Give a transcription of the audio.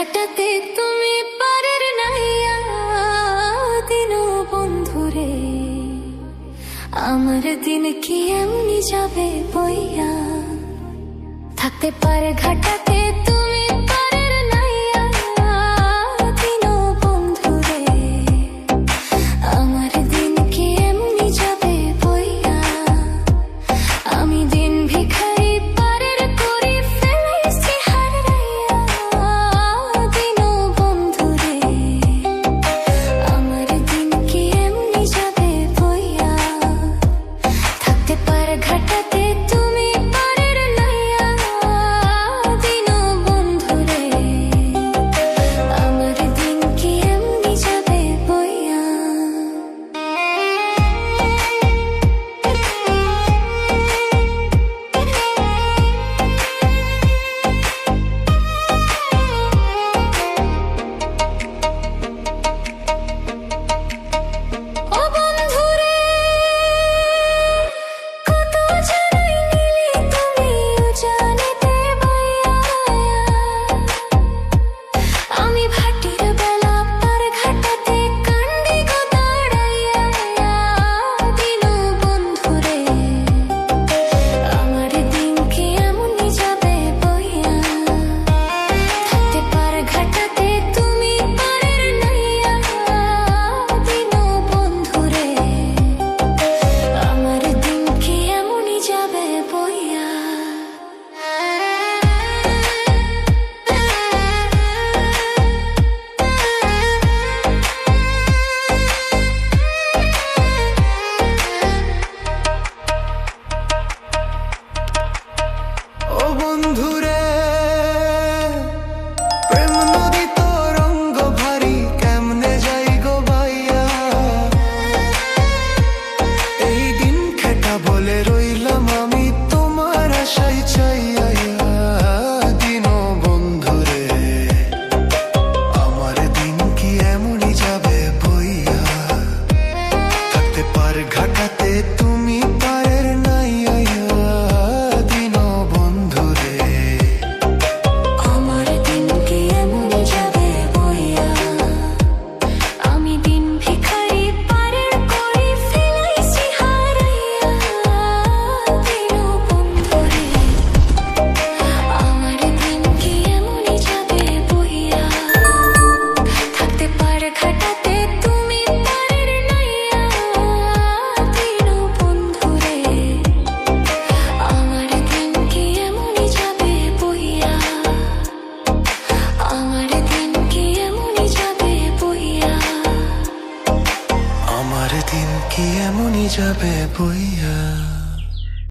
ঘাটাতে তুমি পারের নাইয়া দিনো বন্ধুরে, আমার দিন কি এমনি যাবে বইয়া। থাকতে পারে ঘাটাতে তুমি পারের নাইয়া দিনো বন্ধুরে, আমার দিন কি এমনি যাবে বইয়া। আমি দিন ভিখারি পারের করি ফেলেছি হারাইয়া দিনো বন্ধুরে, আমার দিন কি এমনি যাবে বইয়া। থাকতে পারে ঘাটাতে তুমি পারের নাইয়া দিনো বন্ধুরে, আমার দিন কি এমনি যাবে বইয়া। বন্ধুরে প্রেম নদী তো রঙ্গ ভারী, কেমনে যাই গো বাইয়া। এই দিন খেটা বলে রইলাম আমি তোমার আশাই চাইয়া দিনো বন্ধুরে, আমার দিন কি এমনই যাবে বইয়া। থাকতে পার ঘাটাতে তুমি পারের নাইয়া দিনো বন্ধুরে, আমার দিন কি এমনি যাবে বইয়া। আমি দিন ভিখারি পারের করি ফেলাইছি হারাইয়া দিনো বন্ধুরে, আমার দিন কি এমনি যাবে বইয়া। থাকতে পারে ঘাটাতে তুমি পারের নাইয়া দিনো বন্ধুরে, আমার দিন কি এমনি যাবে বইয়া। আমার দিন কি এমনি যাবে বইয়া। আমার দিন কি এমনই যাবে বইয়া।